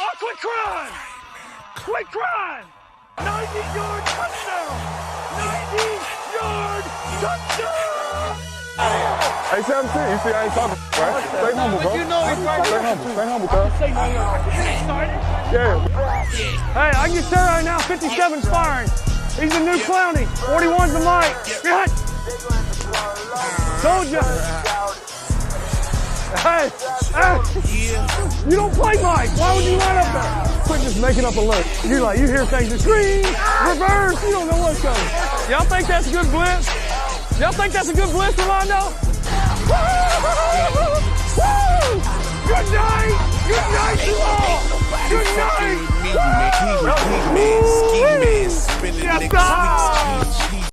Oh, quick crying! Quick crying! 90-yard touchdown! 90-yard touchdown! Hey, 17, you see I ain't talking, right? Stay humble, bro. You know it's right. Stay humble, cuz. Say no, started. Yeah. Hey, I can just tell right now, 57's firing. He's the new Clowney. 41's the Mike. Good. Told ya. Hey, you don't play Mike. Why would you line up there? Quit just making up a look. You hear things, the screen, reverse, you don't know what's coming. Y'all think that's a good blitz? Y'all think that's a good blitz, Rolando? Good night! Good night, you all! Good night! Yes, sir!